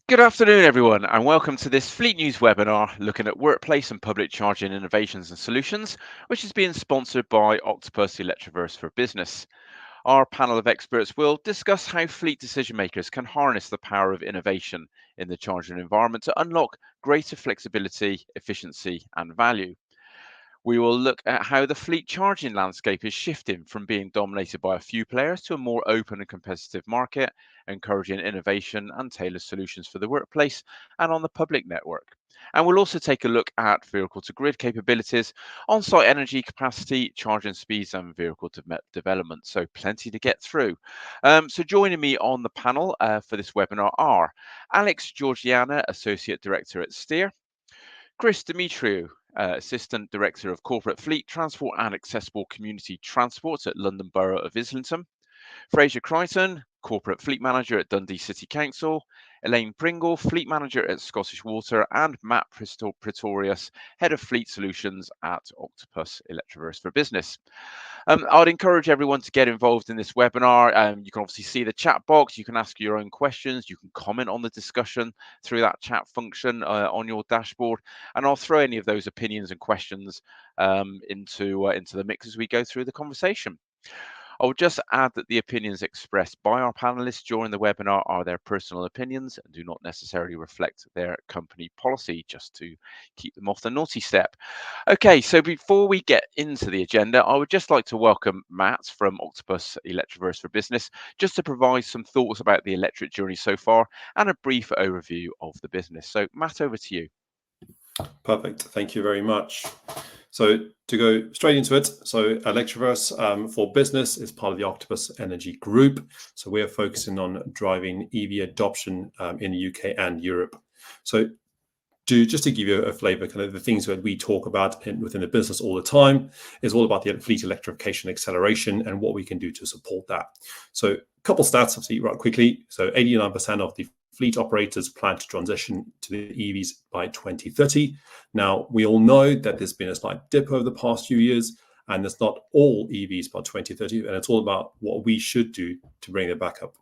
Good afternoon, everyone, and welcome to this Fleet News webinar looking at workplace and public charging innovations and solutions, which is being sponsored by Octopus Electroverse for Business. Our panel of experts will discuss how fleet decision makers can harness the power of innovation in the charging environment to unlock greater flexibility, efficiency, and value. We will look at how the fleet charging landscape is shifting from being dominated by a few players to a more open and competitive market, encouraging innovation and tailored solutions for the workplace and on the public network. And we'll also take a look at vehicle to grid capabilities, on site energy capacity, charging speeds, and vehicle development. So, plenty to get through. So, joining me on the panel for this webinar are Alex Georgiana, Associate Director at Steer, Chris Dimitriou, Assistant Director of Corporate Fleet Transport and Accessible Community Transport at London Borough of Islington, Fraser Crichton, Corporate Fleet Manager at Dundee City Council, Elaine Pringle, Fleet Manager at Scottish Water, and Matt Pretorius, Head of Fleet Solutions at Octopus Electroverse for Business. I'd encourage everyone to get involved in this webinar. You can obviously see the chat box. You can ask your own questions. You can comment on the discussion through that chat function on your dashboard. And I'll throw any of those opinions and questions into the mix as we go through the conversation. I will just add that the opinions expressed by our panelists during the webinar are their personal opinions and do not necessarily reflect their company policy, just to keep them off the naughty step. Okay, so before we get into the agenda, I would just like to welcome Matt from Octopus Electroverse for Business, just to provide some thoughts about the electric journey so far and a brief overview of the business. So Matt, over to you. Perfect. Thank you very much. So to go straight into it, so Electroverse for Business is part of the Octopus Energy Group. So we're focusing on driving EV adoption in the UK and Europe. So just to give you a flavor, kind of the things that we talk about within the business all the time is all about the fleet electrification acceleration and what we can do to support that. So a couple stats, I'll see right quickly. So 89% of the fleet operators plan to transition to the EVs by 2030. Now, we all know that there's been a slight dip over the past few years, and it's not all EVs by 2030, and it's all about what we should do to bring it back up.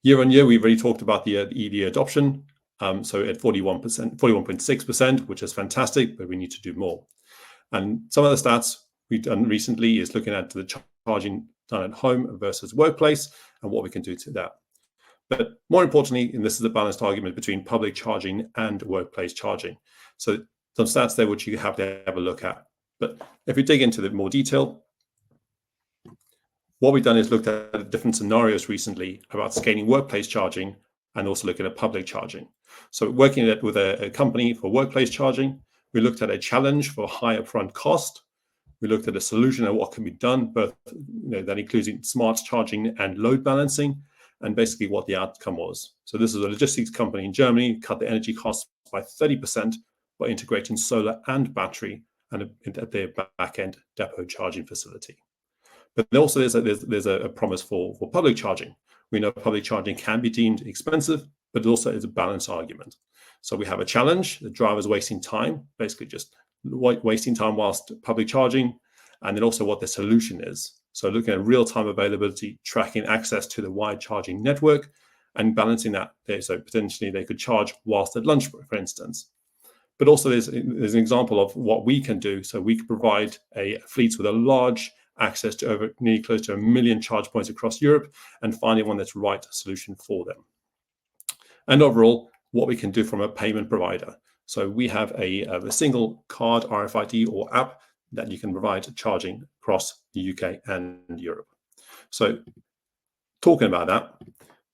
Year on year, we've already talked about the EV adoption. So at 41.6%, which is fantastic, but we need to do more. And some of the stats we've done recently is looking at the charging done at home versus workplace and what we can do to that. But more importantly, and this is a balanced argument between public charging and workplace charging. So some stats there which you have to have a look at. But if we dig into the more detail, what we've done is looked at different scenarios recently about scaling workplace charging and also looking at public charging. So working with a company for workplace charging, we looked at a challenge for high upfront cost. We looked at a solution and what can be done, both that includes smart charging and load balancing, and basically what the outcome was. So this is a logistics company in Germany, cut the energy costs by 30% by integrating solar and battery and at their back-end depot charging facility. But also there's a promise for public charging. We know public charging can be deemed expensive, but it also is a balance argument. So we have a challenge, the driver's wasting time, basically just wasting time whilst public charging, and then also what the solution is. So looking at real-time availability, tracking access to the wide charging network, and balancing that there. So potentially they could charge whilst at lunch, for instance. But also there's an example of what we can do. So we could provide a fleet with a large access to over nearly close to 1 million charge points across Europe and finding one that's the right solution for them. And overall, what we can do from a payment provider. So we have a single card RFID or app that you can provide charging across the UK and Europe. So talking about that,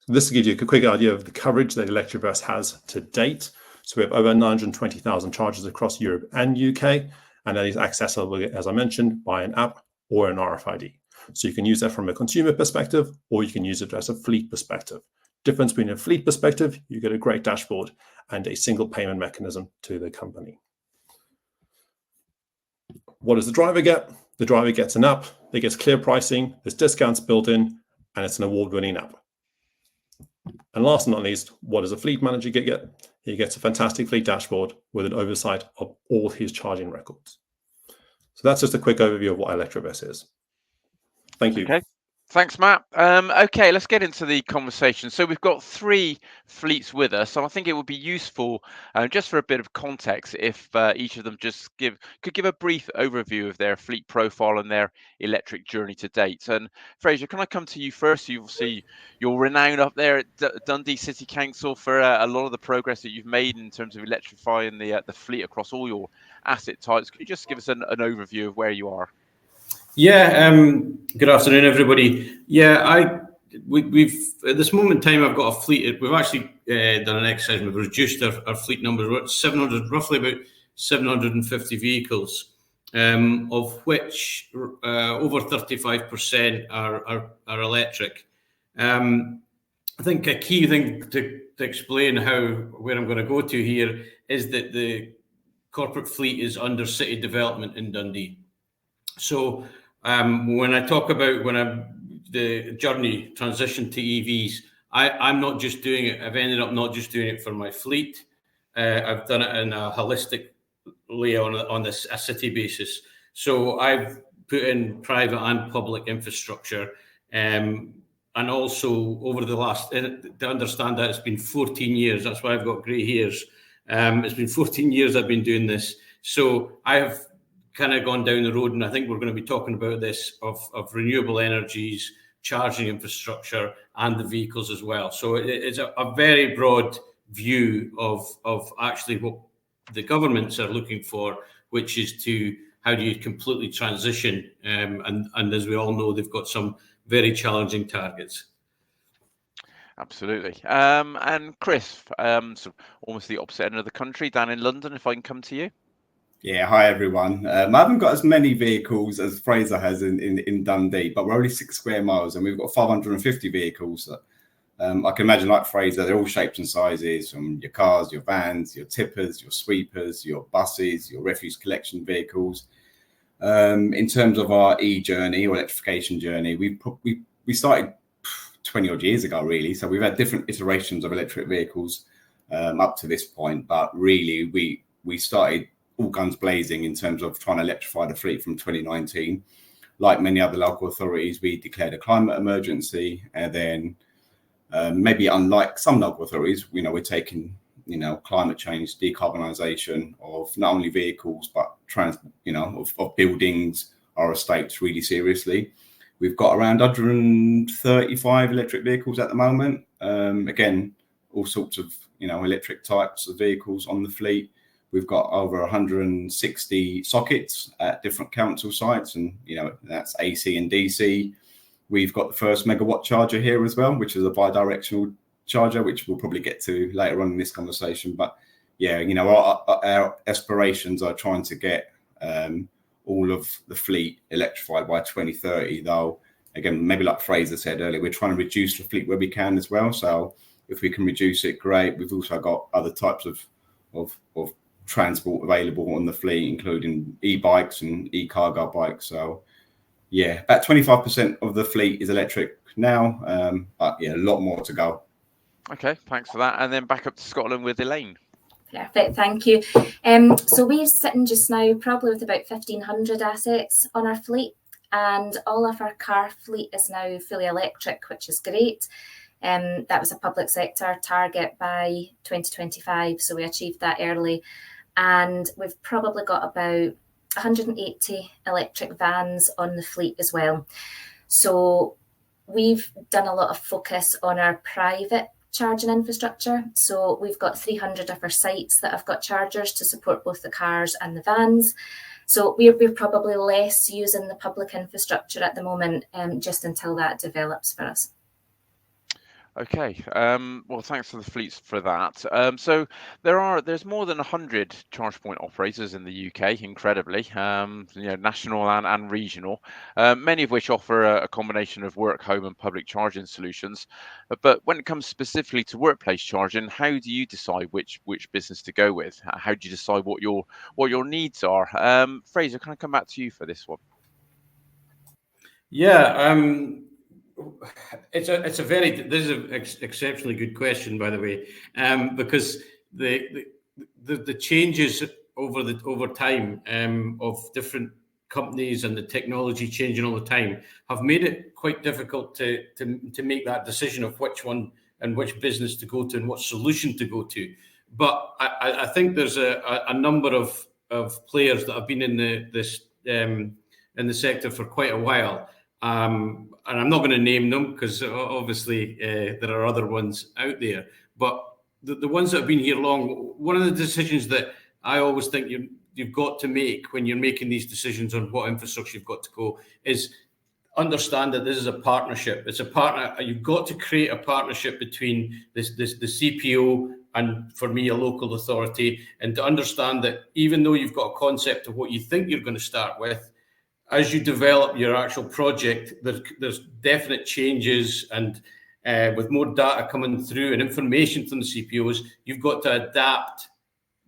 this gives you a quick idea of the coverage that Electroverse has to date. So we have over 920,000 chargers across Europe and UK, and that is accessible, as I mentioned, by an app or an RFID. So you can use that from a consumer perspective, or you can use it as a fleet perspective. Difference between a fleet perspective, you get a great dashboard and a single payment mechanism to the company. What does the driver get? The driver gets an app, it gets clear pricing, there's discounts built in, and it's an award-winning app. And last but not least, what does a fleet manager get? He gets a fantastic fleet dashboard with an oversight of all his charging records. So that's just a quick overview of what Electroverse is. Thank you. Okay. Thanks, Matt. Okay, let's get into the conversation. So we've got 3 fleets with us, so I think it would be useful, just for a bit of context, if each of them just could give a brief overview of their fleet profile and their electric journey to date. And Fraser, can I come to you first? You're renowned up there at Dundee City Council for a lot of the progress that you've made in terms of electrifying the fleet across all your asset types. Could you just give us an overview of where you are? Yeah, good afternoon, everybody. Yeah, we've at this moment in time, I've got a fleet. We've actually done an exercise. We've reduced our fleet numbers. We're at 700, roughly about 750 vehicles, of which over 35% are electric. I think a key thing to explain where I'm going to go to here is that the corporate fleet is under city development in Dundee. So when I talk about the journey transition to EVs, I'm not just doing it. I've ended up not just doing it for my fleet. I've done it in a holistically on a city basis. So I've put in private and public infrastructure, and also over the last, to understand that it's been 14 years. That's why I've got grey hairs. It's been 14 years I've been doing this. So I have kind of gone down the road, and I think we're going to be talking about this of renewable energies, charging infrastructure, and the vehicles as well. So it's a very broad view of actually what the governments are looking for, which is how do you completely transition? And as we all know, they've got some very challenging targets. Absolutely. And Chris, so almost the opposite end of the country, down in London, if I can come to you. Yeah, hi everyone. I haven't got as many vehicles as Fraser has in Dundee, but we're only 6 square miles and we've got 550 vehicles. I can imagine, like Fraser, they're all shapes and sizes, from your cars, your vans, your tippers, your sweepers, your buses, your refuse collection vehicles. In terms of our e-journey or electrification journey, we started 20 odd years ago, really. So we've had different iterations of electric vehicles up to this point, but really we started all guns blazing in terms of trying to electrify the fleet from 2019. Like many other local authorities, we declared a climate emergency, and then maybe unlike some local authorities, we're taking climate change, decarbonisation of not only vehicles but of buildings, our estates really seriously. We've got around 135 electric vehicles at the moment. Again, all sorts of electric types of vehicles on the fleet. We've got over 160 sockets at different council sites, and that's AC and DC. We've got the first megawatt charger here as well, which is a bi-directional charger, which we'll probably get to later on in this conversation. But yeah, our aspirations are trying to get all of the fleet electrified by 2030. Though, again, maybe like Fraser said earlier, we're trying to reduce the fleet where we can as well. So if we can reduce it, great. We've also got other types of transport available on the fleet, including e-bikes and e-cargo bikes. So yeah, about 25% of the fleet is electric now, but yeah, a lot more to go. Okay, thanks for that. And then back up to Scotland with Elaine. Perfect, thank you. So we're sitting just now probably with about 1,500 assets on our fleet, and all of our car fleet is now fully electric, which is great. That was a public sector target by 2025, so we achieved that early. And we've probably got about 180 electric vans on the fleet as well. So we've done a lot of focus on our private charging infrastructure. So we've got 300 of our sites that have got chargers to support both the cars and the vans. So we're probably less using the public infrastructure at the moment, just until that develops for us. Okay, well, thanks to the fleets for that. So there's more than 100 charge point operators in the UK, incredibly, national and regional, many of which offer a combination of work, home and public charging solutions. But when it comes specifically to workplace charging, how do you decide which business to go with? How do you decide what your needs are? Fraser, can I come back to you for this one? Yeah, this is an exceptionally good question, by the way, because the changes over time of different companies and the technology changing all the time have made it quite difficult to make that decision of which one and which business to go to and what solution to go to. But I think there's a number of players that have been in the sector for quite a while, and I'm not going to name them because obviously there are other ones out there. But the ones that have been here long, one of the decisions that I always think you've got to make when you're making these decisions on what infrastructure you've got to go is understand that this is a partnership. It's a partner. You've got to create a partnership between the CPO and, for me, a local authority, and to understand that even though you've got a concept of what you think you're going to start with, as you develop your actual project, there's definite changes, and with more data coming through and information from the CPOs, you've got to adapt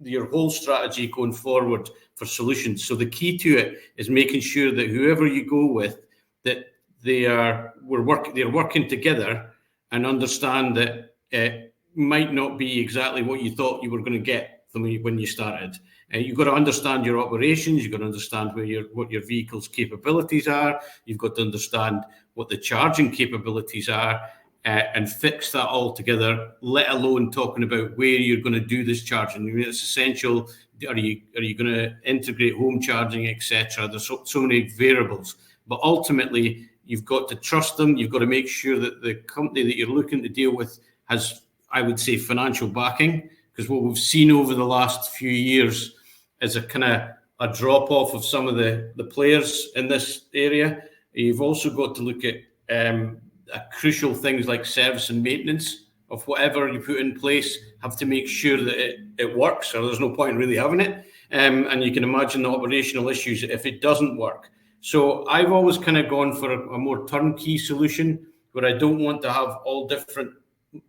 your whole strategy going forward for solutions. So the key to it is making sure that whoever you go with, that they're working together and understand that it might not be exactly what you thought you were going to get from when you started. You've got to understand your operations. You've got to understand what your vehicle's capabilities are. You've got to understand what the charging capabilities are, and fix that all together, let alone talking about where you're going to do this charging. I mean, it's essential. Are you going to integrate home charging, etc.? There's so many variables. But ultimately, you've got to trust them. You've got to make sure that the company that you're looking to deal with has, I would say, financial backing. Because what we've seen over the last few years is a kind of a drop-off of some of the players in this area. You've also got to look at crucial things like service and maintenance of whatever you put in place, have to make sure that it works, or there's no point really having it. And you can imagine the operational issues if it doesn't work. So I've always kind of gone for a more turnkey solution where I don't want to have all different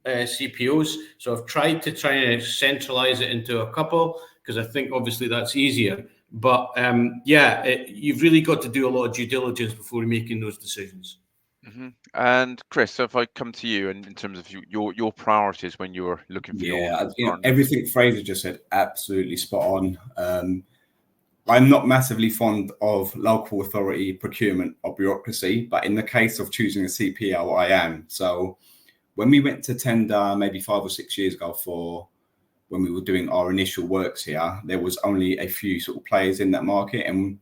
CPOs. So I've tried to centralize it into a couple because I think obviously that's easier. But you've really got to do a lot of due diligence before making those decisions. Mm-hmm. And Chris, so if I come to you, and in terms of your priorities when you're looking for everything Fraser just said, absolutely spot on. I'm not massively fond of local authority procurement or bureaucracy, but in the case of choosing a CPO, I am. So when we went to tender maybe 5 or 6 years ago for when we were doing our initial works here, there was only a few sort of players in that market, and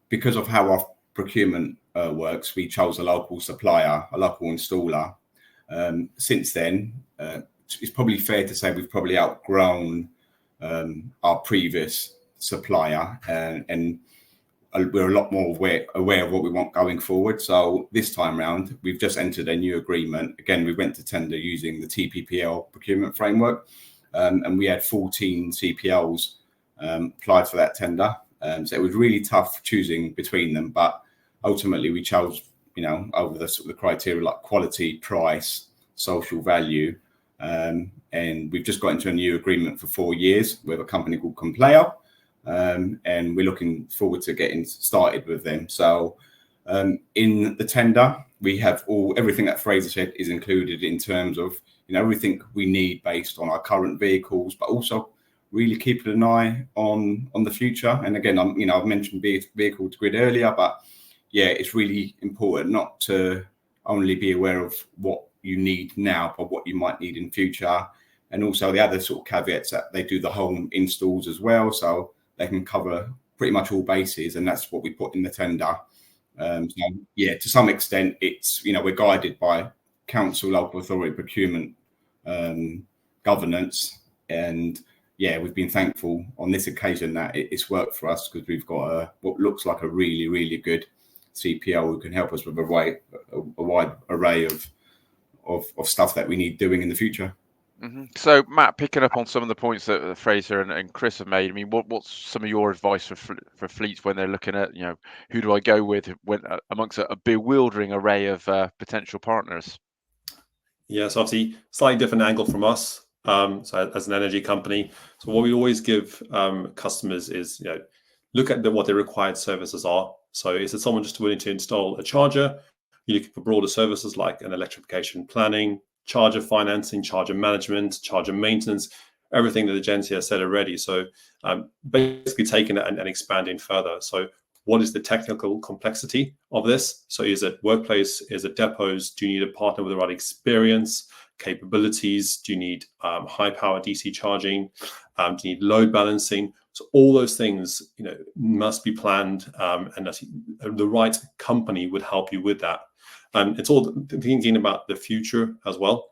because of how our procurement works, we chose a local supplier, a local installer. Since then, it's probably fair to say we've probably outgrown our previous supplier, and we're a lot more aware of what we want going forward. So this time round, we've just entered a new agreement. Again, we went to tender using the TPPL procurement framework, and we had 14 CPLs applied for that tender. So it was really tough choosing between them, but ultimately we chose, over the sort of the criteria like quality, price, social value, and we've just got into a new agreement for 4 years with a company called Compleo, and we're looking forward to getting started with them. So in the tender, we have everything that Fraser said is included in terms of everything we need based on our current vehicles, but also really keeping an eye on the future. And again, I've mentioned vehicle to grid earlier, but yeah, it's really important not to only be aware of what you need now, but what you might need in future. And also the other sort of caveats that they do the home installs as well, so they can cover pretty much all bases, and that's what we put in the tender. So yeah, to some extent, it's we're guided by council, local authority procurement governance, and yeah, we've been thankful on this occasion that it's worked for us because we've got what looks like a really, really good CPO who can help us with a wide array of stuff that we need doing in the future. Mm-hmm. So Matt, picking up on some of the points that Fraser and Chris have made, I mean, what's some of your advice for fleets when they're looking at, who do I go with when amongst a bewildering array of potential partners? Yeah, so obviously slightly different angle from us. So as an energy company, so what we always give customers is, look at what their required services are. So is it someone just willing to install a charger? You're looking for broader services like an electrification planning, charger financing, charger management, charger maintenance, everything that the gents here said already. So basically taking it and expanding further. So what is the technical complexity of this? So is it workplace? Is it depots? Do you need a partner with the right experience, capabilities? Do you need high power DC charging? Do you need load balancing? So all those things, must be planned, and the right company would help you with that. And it's all thinking about the future as well.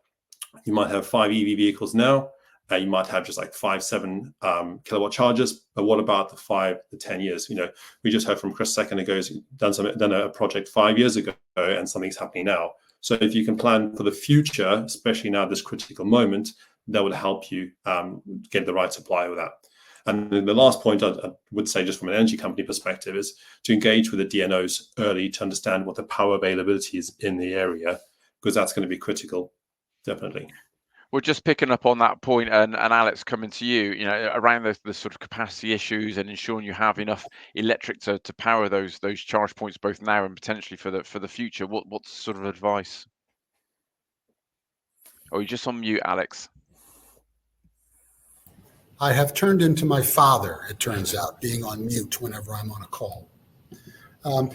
You might have 5 EV vehicles now. You might have just like 5-7 kilowatt chargers, but what about the 5 to 10 years? We just heard from Chris a second ago. He's done a project 5 years ago, and something's happening now. So if you can plan for the future, especially now this critical moment, that would help you get the right supply with that. And then the last point I would say, just from an energy company perspective, is to engage with the DNOs early to understand what the power availability is in the area, because that's going to be critical, definitely. Well, just picking up on that point, and Alex, coming to you, around the sort of capacity issues and ensuring you have enough electric to power those charge points both now and potentially for the future. What's sort of advice? Oh, you're just on mute, Alex. I have turned into my father, it turns out, being on mute whenever I'm on a call.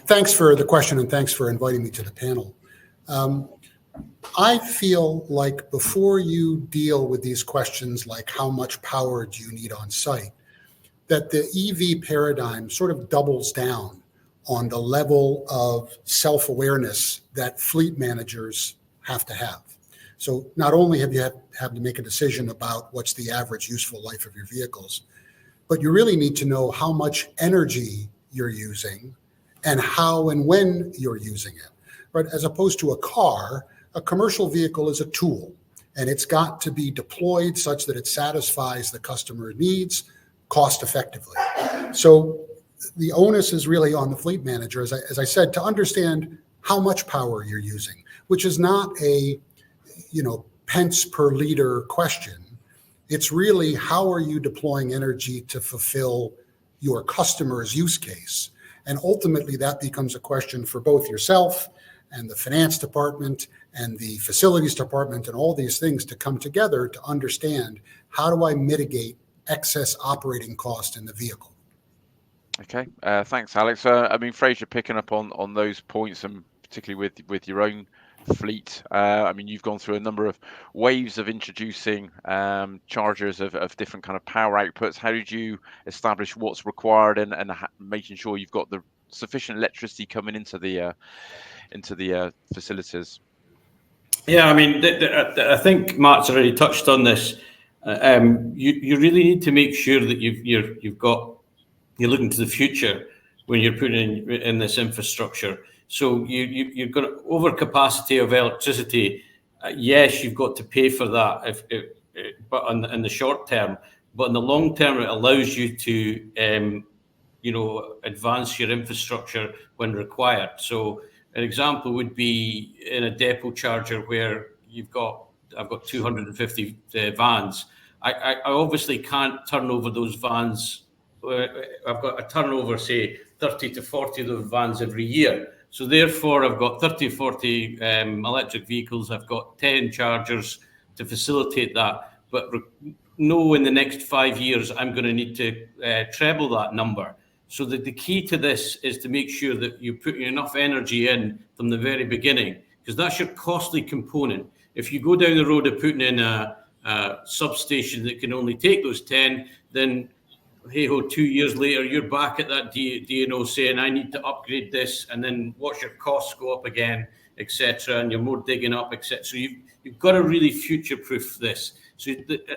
Thanks for the question, and thanks for inviting me to the panel. I feel like before you deal with these questions like how much power do you need on site, that the EV paradigm sort of doubles down on the level of self-awareness that fleet managers have to have. So not only have you have to make a decision about what's the average useful life of your vehicles, but you really need to know how much energy you're using and how and when you're using it. Right? As opposed to a car, a commercial vehicle is a tool, and it's got to be deployed such that it satisfies the customer needs cost effectively. So the onus is really on the fleet manager, as I said, to understand how much power you're using, which is not a pence per liter question. It's really how are you deploying energy to fulfill your customer's use case? And ultimately that becomes a question for both yourself and the finance department and the facilities department and all these things to come together to understand how do I mitigate excess operating cost in the vehicle. Okay, thanks, Alex. Fraser, picking up on those points, and particularly with your own fleet. You've gone through a number of waves of introducing chargers of different kind of power outputs. How did you establish what's required and making sure you've got the sufficient electricity coming into the facilities? Yeah, I think Mark's already touched on this. You really need to make sure that you're looking to the future when you're putting in this infrastructure. So you've got overcapacity of electricity. Yes, you've got to pay for that, but in the short term. But in the long term, it allows you to, advance your infrastructure when required. So an example would be in a depot charger where I've got 250 vans. I obviously can't turn over those vans. I've got a turnover, say, 30 to 40 of those vans every year. So therefore, I've got 30, 40 electric vehicles. I've got 10 chargers to facilitate that. But in the next 5 years, I'm going to need to treble that number. So the key to this is to make sure that you put enough energy in from the very beginning, because that's your costly component. If you go down the road of putting in a substation that can only take those 10, then hey-ho, 2 years later, you're back at that DNO saying, I need to upgrade this, and then watch your costs go up again, etc., and you're more digging up, etc. So you've got to really future-proof this. So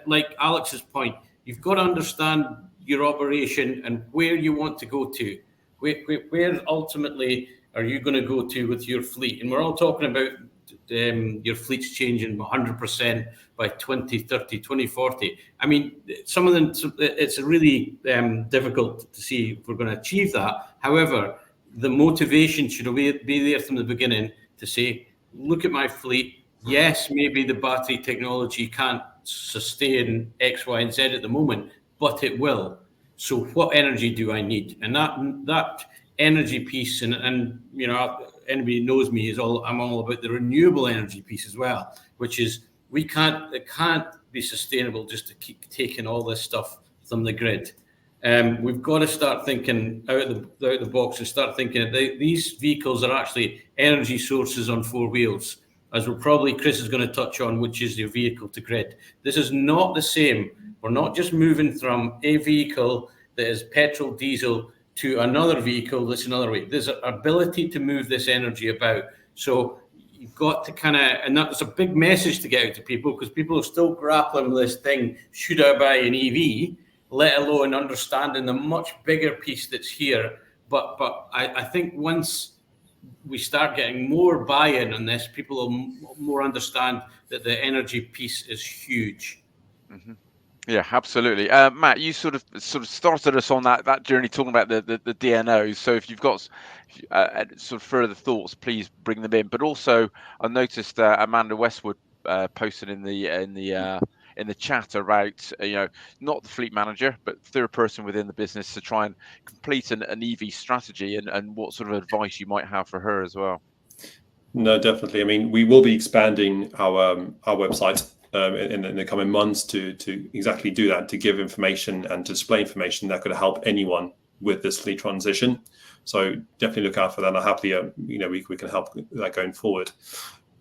like Alex's point, you've got to understand your operation and where you want to go to. Where ultimately are you going to go to with your fleet? And we're all talking about your fleet's changing 100% by 2030, 2040. Some of them, it's really difficult to see if we're going to achieve that. However, the motivation should be there from the beginning to say, look at my fleet. Yes, maybe the battery technology can't sustain X, Y, and Z at the moment, but it will. So what energy do I need? And that energy piece, and anybody knows me, I'm all about the renewable energy piece as well, which is it can't be sustainable just to keep taking all this stuff from the grid. We've got to start thinking out of the box and start thinking that these vehicles are actually energy sources on four wheels, as Chris is going to touch on, which is your vehicle to grid. This is not the same. We're not just moving from a vehicle that is petrol, diesel to another vehicle that's another way. There's an ability to move this energy about. So you've got to and that's a big message to get out to people, because people are still grappling with this thing, should I buy an EV, let alone understanding the much bigger piece that's here. But I think once we start getting more buy-in on this, people will more understand that the energy piece is huge. Mm-hmm. Yeah, absolutely. Matt, you sort of started us on that journey talking about the DNOs. So if you've got sort of further thoughts, please bring them in. But also, I noticed Amanda Westwood posted in the chat about not the fleet manager, but third person within the business to try and complete an EV strategy, and what sort of advice you might have for her as well. No, definitely. I mean, we will be expanding our website in the coming months to exactly do that, to give information and to display information that could help anyone with this fleet transition. So definitely look out for that. And happily, we can help that going forward.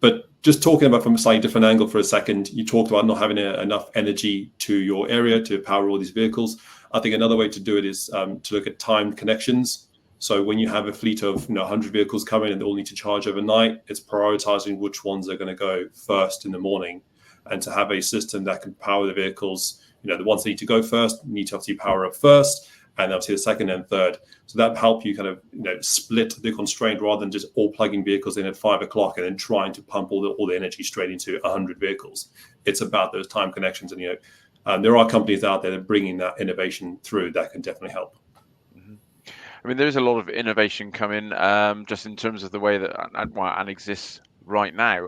But just talking about from a slightly different angle for a second, you talked about not having enough energy to your area to power all these vehicles. I think another way to do it is to look at timed connections. So when you have a fleet of 100 vehicles coming and they all need to charge overnight, it's prioritizing which ones are going to go first in the morning, and to have a system that can power the vehicles. The ones that need to go first need to obviously power up first, and obviously the second and third. So that help you kind of split the constraint, rather than just all plugging vehicles in at 5 o'clock and then trying to pump all the energy straight into 100 vehicles. It's about those time connections, and there are companies out there that are bringing that innovation through that can definitely help. I mean, there is a lot of innovation coming, just in terms of the way that and exists right now.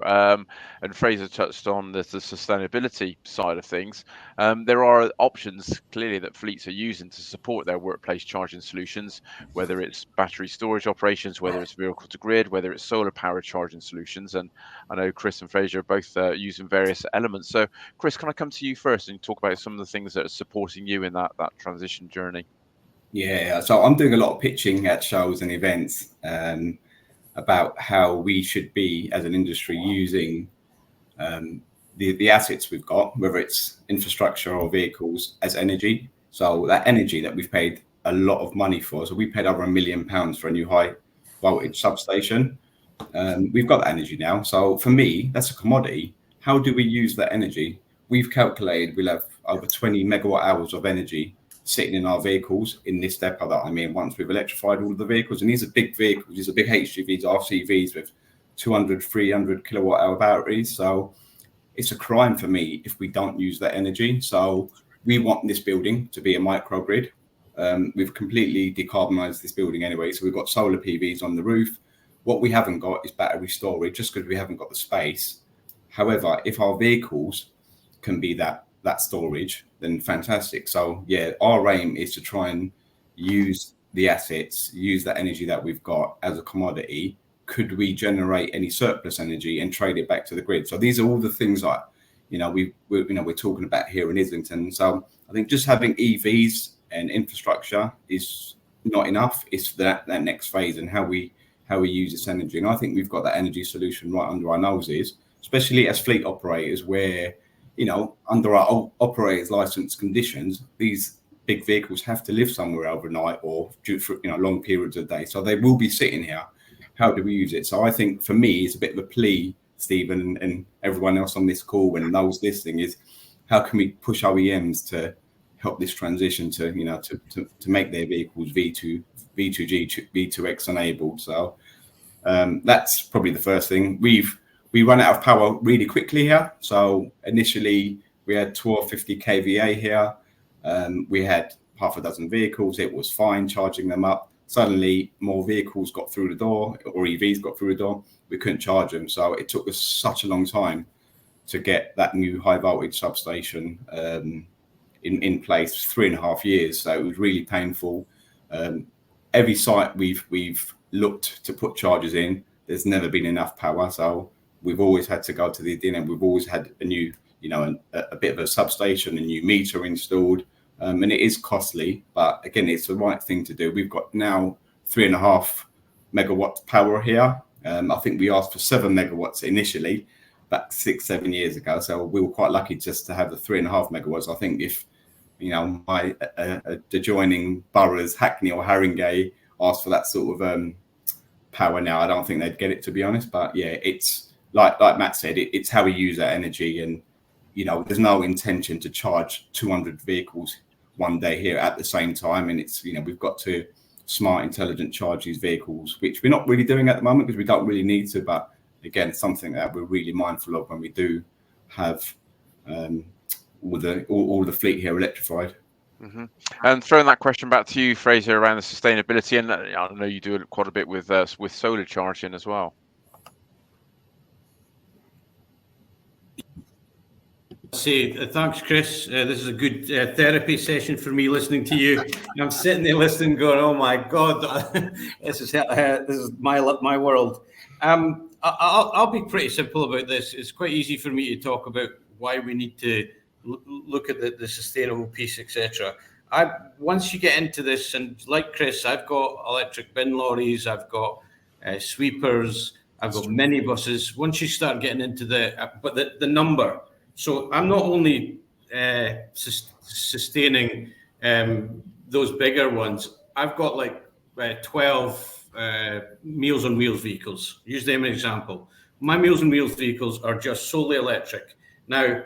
And Fraser touched on the sustainability side of things. There are options clearly that fleets are using to support their workplace charging solutions, whether it's battery storage operations, whether it's vehicle to grid, whether it's solar powered charging solutions. And I know Chris and Fraser are both using various elements. So Chris, can I come to you first and talk about some of the things that are supporting you in that transition journey? Yeah, so I'm doing a lot of pitching at shows and events about how we should be as an industry using the assets we've got, whether it's infrastructure or vehicles, as energy. So that energy that we've paid a lot of money for, so we paid over £1 million for a new high voltage substation. We've got that energy now. So for me, that's a commodity. How do we use that energy? We've calculated we'll have over 20 megawatt hours of energy sitting in our vehicles in this depot that I'm in, once we've electrified all of the vehicles. And these are big vehicles, these are big HGVs, RCVs with 200, 300 kilowatt hour batteries. So it's a crime for me if we don't use that energy. So we want this building to be a microgrid. We've completely decarbonized this building anyway. So we've got solar PVs on the roof. What we haven't got is battery storage, just because we haven't got the space. However, if our vehicles can be that storage, then fantastic. So yeah, our aim is to try and use the assets, use that energy that we've got as a commodity. Could we generate any surplus energy and trade it back to the grid? So these are all the things that we're talking about here in Islington. So I think just having EVs and infrastructure is not enough. It's that next phase and how we use this energy. And I think we've got that energy solution right under our noses, especially as fleet operators, where under our operators license conditions, these big vehicles have to live somewhere overnight or for long periods of the day. So they will be sitting here. How do we use it? So I think for me, it's a bit of a plea, Stephen, and everyone else on this call and those listening, is how can we push OEMs to help this transition to make their vehicles V2G, V2X enabled. So that's probably the first thing. We run out of power really quickly here. So initially we had 1250 kVA here. We had half a dozen vehicles. It was fine charging them up. Suddenly more vehicles got through the door, or EVs got through the door. We couldn't charge them. So it took us such a long time to get that new high voltage substation in place, 3.5 years. So it was really painful. Every site we've looked to put chargers in, there's never been enough power. So we've always had to go to the DNO. We've always had a new, a bit of a substation, a new meter installed. and it is costly, but again, it's the right thing to do. We've got now 3.5 megawatts power here. I think we asked for 7 megawatts initially, back 6-7 years ago. So we were quite lucky just to have the 3.5 megawatts. I think if my adjoining boroughs, Hackney or Haringey, asked for that sort of power now, I don't think they'd get it, to be honest. But yeah, it's like Matt said, it's how we use that energy, and there's no intention to charge 200 vehicles one day here at the same time. And it's we've got to smart, intelligent charge these vehicles, which we're not really doing at the moment because we don't really need to. But again, something that we're really mindful of when we do have all the fleet here electrified. Mm-hmm. And throwing that question back to you, Fraser, around the sustainability, and I know you do quite a bit with solar charging as well. Say thanks, Chris. This is a good therapy session for me listening to you. I'm sitting there listening, going, "Oh my God, this is my world." I'll be pretty simple about this. It's quite easy for me to talk about why we need to look at the sustainable piece, etc. Once you get into this, and like Chris, I've got electric bin lorries, I've got sweepers, I've got minibuses. Once you start getting into the number. So I'm not only sustaining those bigger ones. I've got like 12 Meals on Wheels vehicles. Use them as an example. My Meals on Wheels vehicles are just solely electric. Now,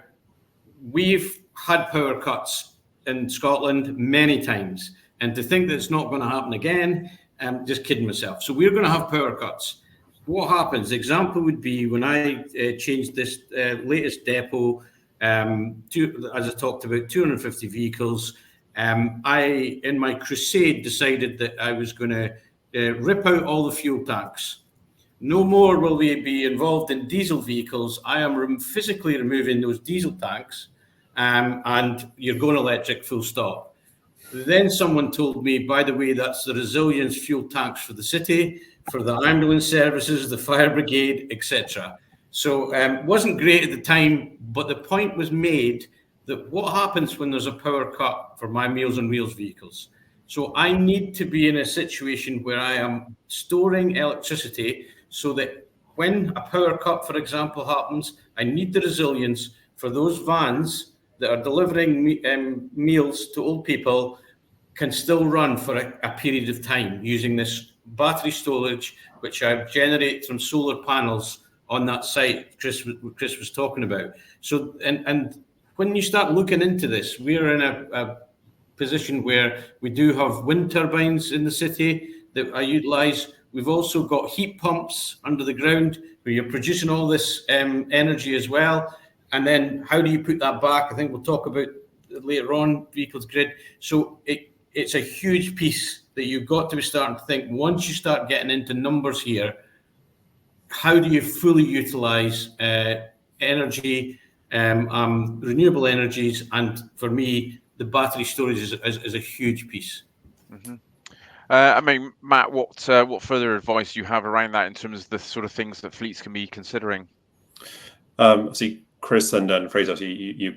we've had power cuts in Scotland many times, and to think that it's not going to happen again, I'm just kidding myself. So we're going to have power cuts. What happens? The example would be when I changed this latest depot, as I talked about, 250 vehicles. I, in my crusade, decided that I was going to rip out all the fuel tanks. No more will they be involved in diesel vehicles. I am physically removing those diesel tanks, and you're going electric, full stop. Then someone told me, by the way, that's the resilience fuel tanks for the city, for the ambulance services, the fire brigade, etc. So it wasn't great at the time, but the point was made that what happens when there's a power cut for my Meals on Wheels vehicles? So I need to be in a situation where I am storing electricity so that when a power cut, for example, happens, I need the resilience for those vans that are delivering meals to old people can still run for a period of time using this battery storage, which I generate from solar panels on that site Chris was talking about. So, and when you start looking into this, we're in a position where we do have wind turbines in the city that I utilise. We've also got heat pumps under the ground where you're producing all this energy as well. And then how do you put that back? I think we'll talk about later on, vehicles grid. So it's a huge piece that you've got to be starting to think, once you start getting into numbers here, how do you fully utilise energy, renewable energies? And for me, the battery storage is a huge piece. Mm-hmm. I mean, Matt, what further advice do you have around that in terms of the sort of things that fleets can be considering? See, Chris and Fraser, you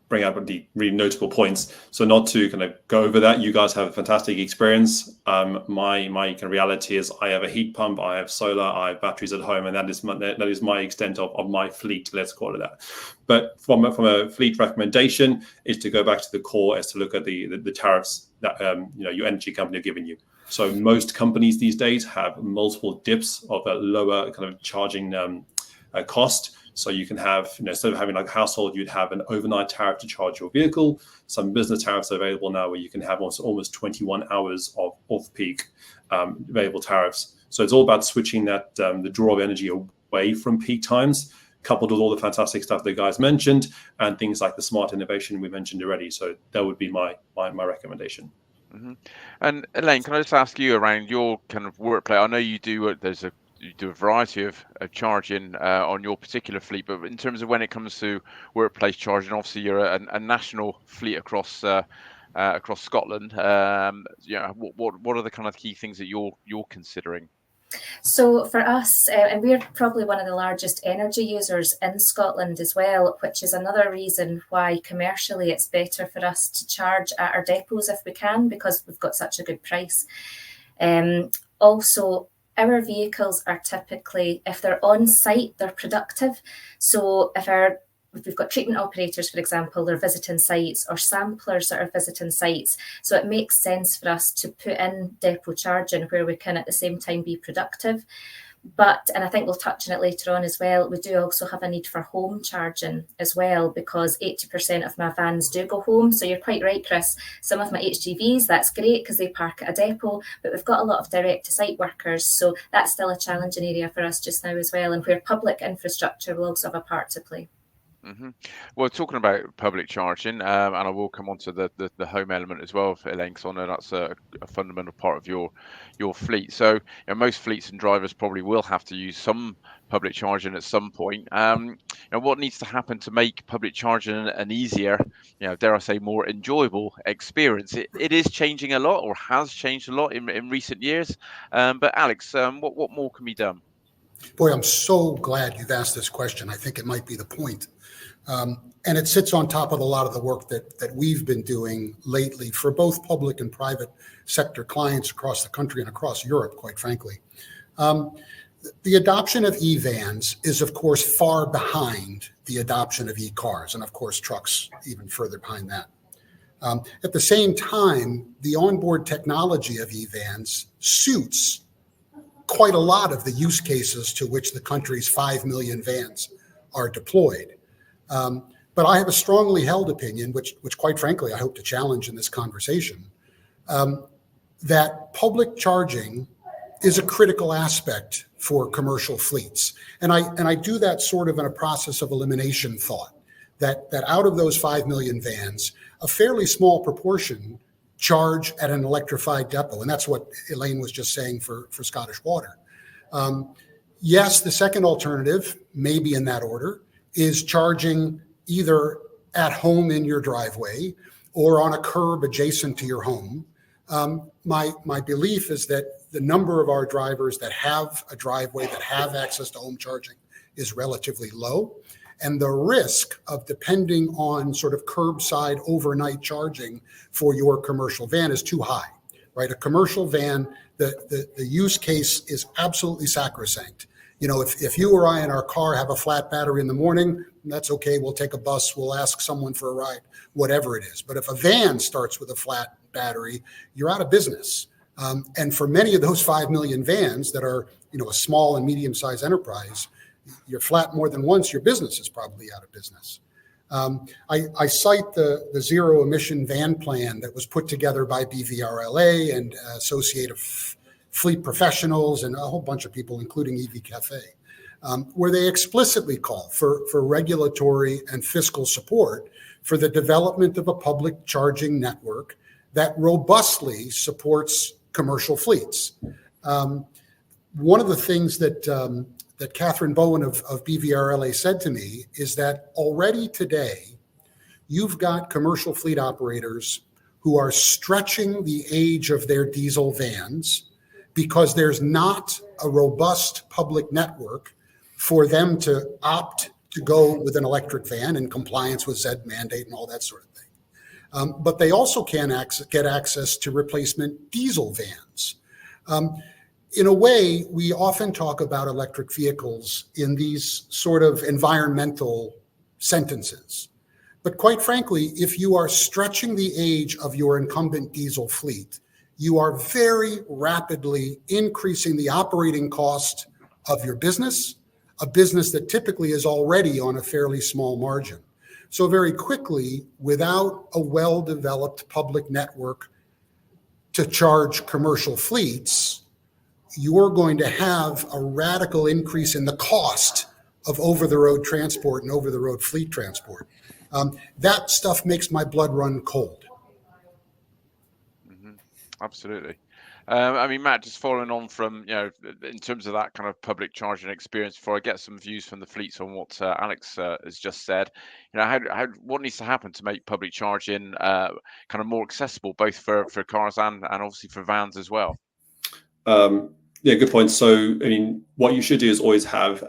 bring up the really notable points. So not to kind of go over that, you guys have a fantastic experience. My kind of reality is I have a heat pump, I have solar, I have batteries at home, and that is my extent of my fleet, let's call it that. But from a fleet recommendation is to go back to the core, as to look at the tariffs that your energy company are giving you. So most companies these days have multiple dips of a lower kind of charging cost. So you can have, instead of having like a household, you'd have an overnight tariff to charge your vehicle. Some business tariffs are available now where you can have almost 21 hours of off-peak available tariffs. So it's all about switching that the draw of energy away from peak times, coupled with all the fantastic stuff the guys mentioned and things like the smart innovation we mentioned already. So that would be my recommendation. Mm-hmm. And Elaine, can I just ask you around your kind of workplace? I know you do. You do a variety of charging on your particular fleet, but in terms of when it comes to workplace charging, obviously you're a national fleet across Scotland. What are the kind of key things that you're considering? So for us, and we're probably one of the largest energy users in Scotland as well, which is another reason why commercially it's better for us to charge at our depots if we can, because we've got such a good price. Also, our vehicles are typically, if they're on site, they're productive. So if we've got treatment operators, for example, they're visiting sites, or samplers that are visiting sites. So it makes sense for us to put in depot charging where we can at the same time be productive. But, and I think we'll touch on it later on as well, we do also have a need for home charging as well, because 80% of my vans do go home. So you're quite right, Chris. Some of my HGVs, that's great because they park at a depot, but we've got a lot of direct to site workers. So that's still a challenging area for us just now as well, and where public infrastructure will also have a part to play. Well, talking about public charging, and I will come on to the home element as well, Elaine, because I know that's a fundamental part of your fleet. So most fleets and drivers probably will have to use some public charging at some point. What needs to happen to make public charging an easier, dare I say, more enjoyable experience? It is changing a lot, or has changed a lot in recent years. But Alex, what more can be done? Boy, I'm so glad you've asked this question. I think it might be the point. And it sits on top of a lot of the work that we've been doing lately for both public and private sector clients across the country and across Europe, quite frankly. The adoption of e-vans is, of course, far behind the adoption of e-cars, and of course, trucks even further behind that. At the same time, the onboard technology of e-vans suits quite a lot of the use cases to which the country's 5 million vans are deployed. But I have a strongly held opinion, which quite frankly, I hope to challenge in this conversation, that public charging is a critical aspect for commercial fleets. And I do that sort of in a process of elimination thought, that out of those 5 million vans, a fairly small proportion charge at an electrified depot. And that's what Elaine was just saying for Scottish Water. Yes, the second alternative, maybe in that order, is charging either at home in your driveway or on a curb adjacent to your home. My belief is that the number of our drivers that have a driveway, that have access to home charging, is relatively low. And the risk of depending on sort of curbside overnight charging for your commercial van is too high, right? A commercial van, the use case is absolutely sacrosanct. If you or I in our car have a flat battery in the morning, that's okay. We'll take a bus. We'll ask someone for a ride, whatever it is. But if a van starts with a flat battery, you're out of business. And for many of those 5 million vans that are, a small and medium-sized enterprise, you're flat more than once, your business is probably out of business. I cite the zero emission van plan that was put together by BVRLA and Associated Fleet Professionals and a whole bunch of people, including EV Cafe, where they explicitly call for regulatory and fiscal support for the development of a public charging network that robustly supports commercial fleets. One of the things that Catherine Bowen of BVRLA said to me is that already today, you've got commercial fleet operators who are stretching the age of their diesel vans because there's not a robust public network for them to opt to go with an electric van in compliance with ZED mandate and all that sort of thing. But they also can get access to replacement diesel vans. In a way, we often talk about electric vehicles in these sort of environmental sentences. But quite frankly, if you are stretching the age of your incumbent diesel fleet, you are very rapidly increasing the operating cost of your business, a business that typically is already on a fairly small margin. So very quickly, without a well-developed public network to charge commercial fleets, you're going to have a radical increase in the cost of over-the-road transport and over-the-road fleet transport. That stuff makes my blood run cold. Absolutely. Matt, just following on from, in terms of that kind of public charging experience, before I get some views from the fleets on what Alex has just said, what needs to happen to make public charging kind of more accessible, both for cars and obviously for vans as well? Yeah, good point. So, I mean, what you should do is always have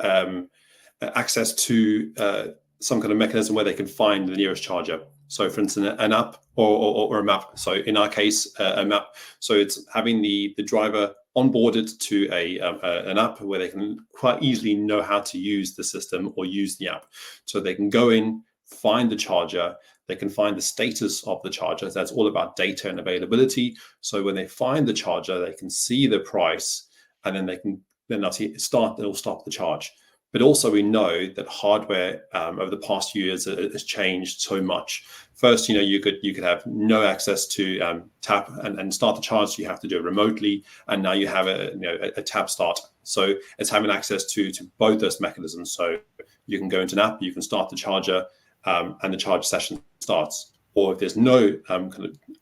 access to some kind of mechanism where they can find the nearest charger. So, for instance, an app or a map. So, in our case, a map. So, it's having the driver onboarded to an app where they can quite easily know how to use the system or use the app. So, they can go in, find the charger. They can find the status of the charger. That's all about data and availability. So, when they find the charger, they can see the price, and then they'll stop the charge. But also we know that hardware over the past few years has changed so much. First, you could have no access to tap and start the charge. So you have to do it remotely, and now you have a tap start. So it's having access to both those mechanisms. So you can go into an app, you can start the charger, and the charge session starts. Or if there's no kind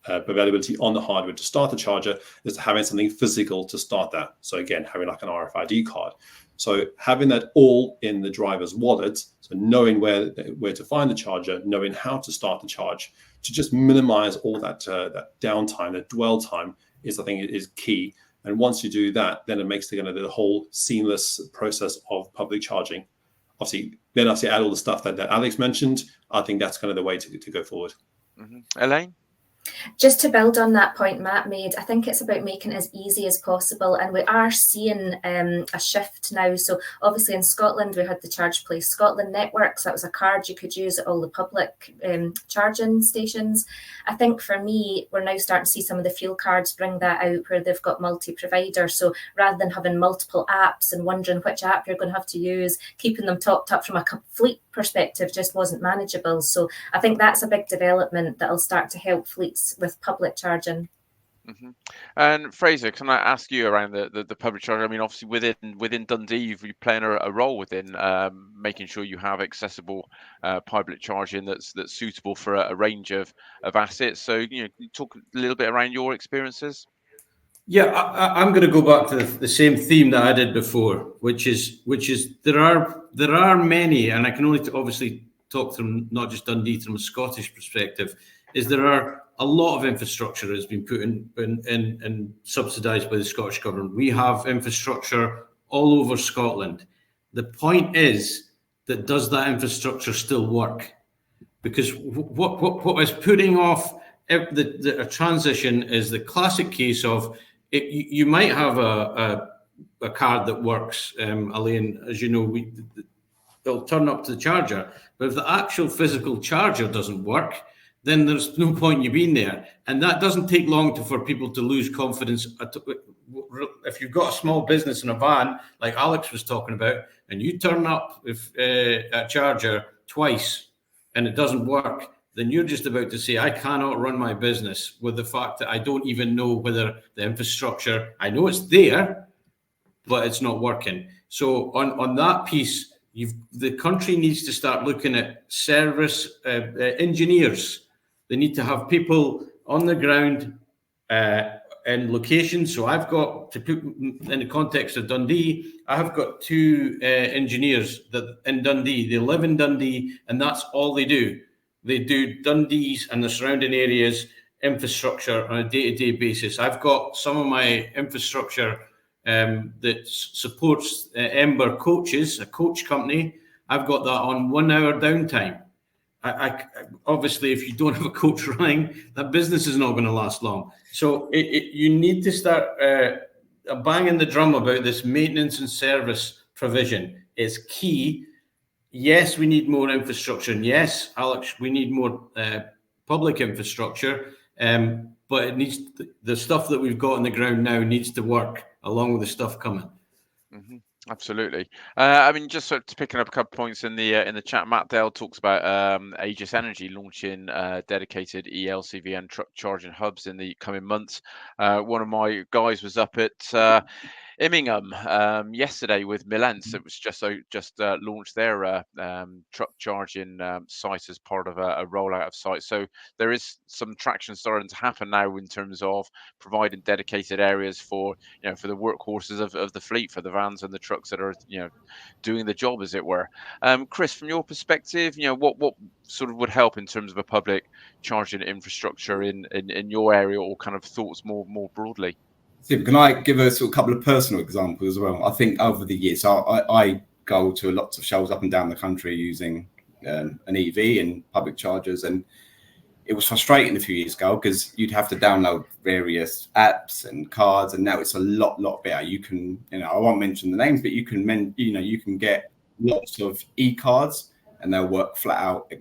of availability on the hardware to start the charger, is having something physical to start that. So again, having like an RFID card. So having that all in the driver's wallet, so knowing where to find the charger, knowing how to start the charge, to just minimize all that downtime, the dwell time is, I think, is key. And once you do that, then it makes the whole seamless process of public charging. Obviously add all the stuff that Alex mentioned. I think that's kind of the way to go forward. Elaine? Just to build on that point Matt made, I think it's about making it as easy as possible, and we are seeing a shift now. So obviously in Scotland we had the Charge Place Scotland network, so that was a card you could use at all the public charging stations. I think for me, we're now starting to see some of the fuel cards bring that out where they've got multi-provider. So rather than having multiple apps and wondering which app you're going to have to use, keeping them topped up from a fleet perspective just wasn't manageable. So I think that's a big development that'll start to help fleets with public charging. And Fraser, can I ask you around the public charging? I mean, obviously within Dundee, you're playing a role within making sure you have accessible public charging that's suitable for a range of assets. So, talk a little bit around your experiences. Yeah, I'm going to go back to the same theme that I did before, which is there are many, and I can only obviously talk from not just Dundee from a Scottish perspective, is there are a lot of infrastructure that has been put in and subsidised by the Scottish Government. We have infrastructure all over Scotland. The point is that does that infrastructure still work? Because what is putting off a transition is the classic case of you might have a card that works, Elaine, as you know, they'll turn up to the charger, but if the actual physical charger doesn't work, then there's no point you being there. And that doesn't take long for people to lose confidence. If you've got a small business in a van, like Alex was talking about, and you turn up with a charger twice and it doesn't work, then you're just about to say, I cannot run my business with the fact that I don't even know whether the infrastructure, I know it's there, but it's not working. So on that piece, the country needs to start looking at service engineers. They need to have people on the ground in locations. So I've got, to put in the context of Dundee, I have got two engineers that in Dundee. They live in Dundee, and that's all they do. They do Dundee's and the surrounding areas infrastructure on a day-to-day basis. I've got some of my infrastructure that supports Ember Coaches, a coach company. I've got that on 1 hour downtime. I obviously, if you don't have a coach running, that business is not going to last long. So you need to start banging the drum about this maintenance and service provision. It's key. Yes, we need more infrastructure. And yes, Alex, we need more public infrastructure. But it needs the stuff that we've got on the ground now needs to work along with the stuff coming. Absolutely. I mean, just sort of picking up a couple of points in the chat, Matt Dale talks about Aegis Energy launching dedicated ELCV and truck charging hubs in the coming months. One of my guys was up at Immingham yesterday with Milans. It was just launched their truck charging site as part of a rollout of sites. So there is some traction starting to happen now in terms of providing dedicated areas for for the workhorses of the fleet, for the vans and the trucks that are doing the job, as it were. Chris, from your perspective, what sort of would help in terms of a public charging infrastructure in your area, or kind of thoughts more broadly? Steve, can I give a sort of couple of personal examples as well? I think over the years, I go to lots of shows up and down the country using an EV and public chargers, and it was frustrating a few years ago because you'd have to download various apps and cards, and now it's a lot better. You can, I won't mention the names, but you can get lots of e-cards, and they'll work flat out,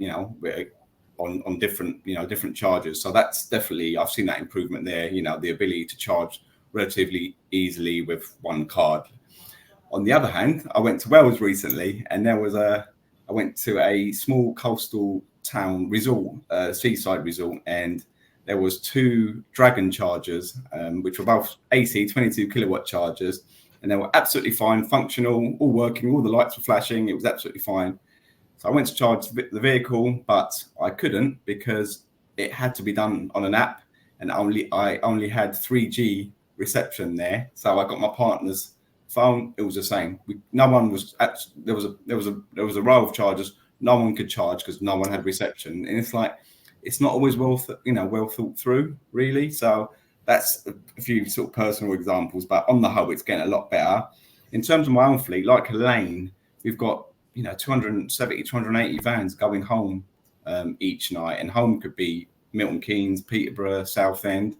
on different chargers. So that's definitely, I've seen that improvement there. The ability to charge relatively easily with one card. On the other hand, I went to Wales recently, and I went to a small coastal town resort, seaside resort, and there was 2 Dragon chargers, which were both AC 22 kilowatt chargers, and they were absolutely fine, functional, all working, all the lights were flashing, it was absolutely fine. So I went to charge the vehicle, but I couldn't because it had to be done on an app, and I only had 3G reception there. So I got my partner's phone, it was the same. There was a row of chargers, no one could charge because no one had reception, and it's not always well thought through, really. So that's a few sort of personal examples, but on the whole, it's getting a lot better. In terms of my own fleet, like Elaine, we've got 270, 280 vans going home each night, and home could be Milton Keynes, Peterborough, Southend.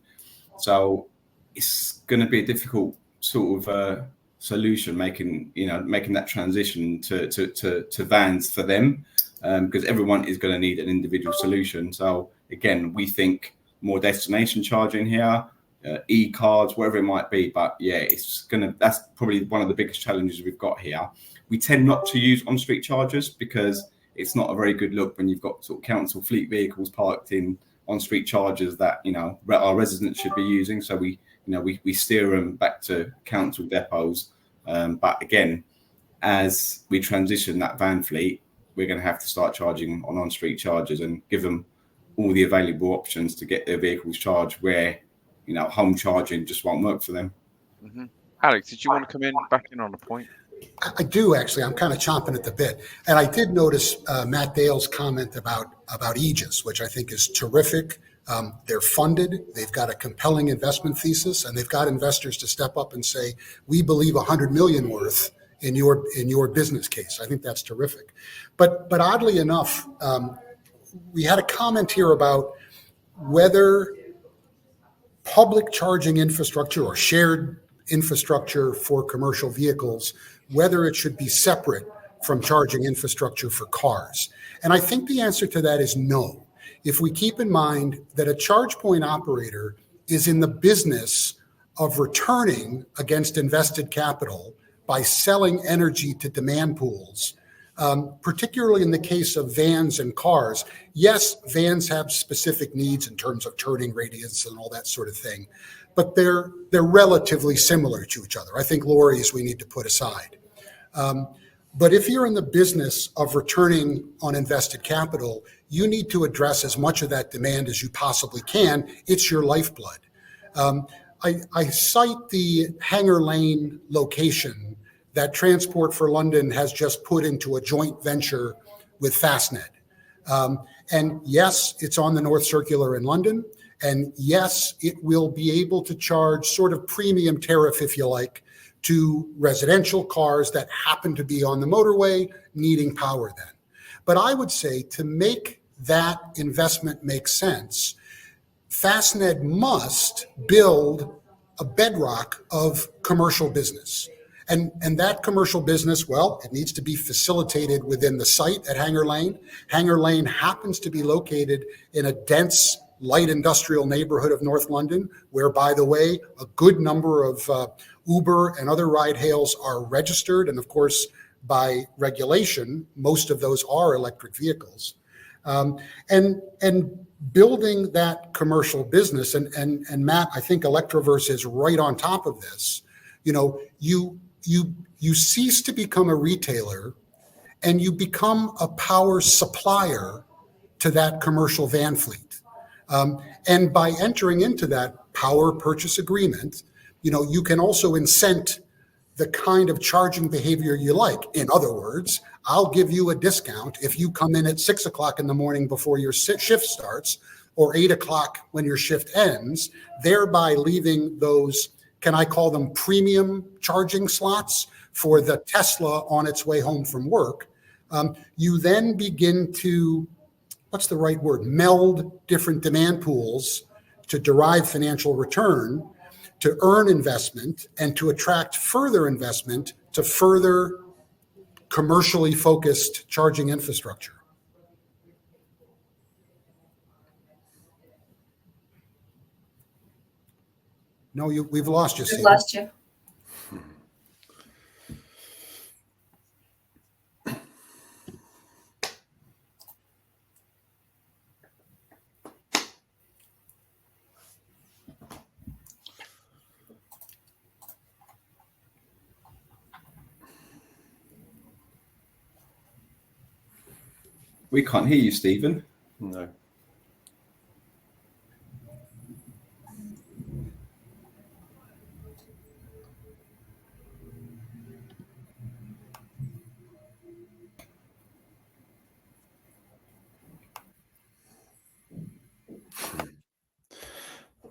So it's going to be a difficult sort of solution making that transition to vans for them, because everyone is going to need an individual solution. So again, we think more destination charging here, e-cards, whatever it might be. But yeah, that's probably one of the biggest challenges we've got here. We tend not to use on-street chargers because it's not a very good look when you've got sort of council fleet vehicles parked in on-street chargers that our residents should be using. So we steer them back to council depots. But again, as we transition that van fleet, we're going to have to start charging on-street chargers and give them all the available options to get their vehicles charged where, home charging just won't work for them. Mm-hmm. Alex, did you want to come back in on a point? I do, actually. I'm kind of chomping at the bit. And I did notice Matt Dale's comment about Aegis, which I think is terrific. They're funded. They've got a compelling investment thesis, and they've got investors to step up and say, we believe $100 million worth in your business case. I think that's terrific. But oddly enough, we had a comment here about whether public charging infrastructure or shared infrastructure for commercial vehicles, whether it should be separate from charging infrastructure for cars. And I think the answer to that is no. If we keep in mind that a charge point operator is in the business of returning against invested capital by selling energy to demand pools, particularly in the case of vans and cars. Yes, vans have specific needs in terms of turning radius and all that sort of thing, but they're relatively similar to each other. I think lorries we need to put aside. But if you're in the business of returning on invested capital, you need to address as much of that demand as you possibly can. It's your lifeblood. I cite the Hanger Lane location that Transport for London has just put into a joint venture with Fastned. And yes, it's on the North Circular in London. And yes, it will be able to charge sort of premium tariff, if you like, to residential cars that happen to be on the motorway needing power then. But I would say to make that investment make sense, Fastned must build a bedrock of commercial business. And that commercial business, well, it needs to be facilitated within the site at Hanger Lane. Hanger Lane happens to be located in a dense light industrial neighborhood of North London, where, by the way, a good number of Uber and other ride hails are registered. And of course, by regulation, most of those are electric vehicles. And building that commercial business, and Matt, I think Electroverse is right on top of this. You cease to become a retailer and you become a power supplier to that commercial van fleet. And by entering into that power purchase agreement, you can also incent the kind of charging behavior you like. In other words, I'll give you a discount if you come in at 6 o'clock in the morning before your shift starts, or 8 o'clock when your shift ends, thereby leaving those can I call them premium charging slots for the Tesla on its way home from work, you then begin to, what's the right word, meld different demand pools to derive financial return, to earn investment, and to attract further investment to further commercially focused charging infrastructure. No, we've lost you, Stephen. We've lost you. We can't hear you, Stephen. No.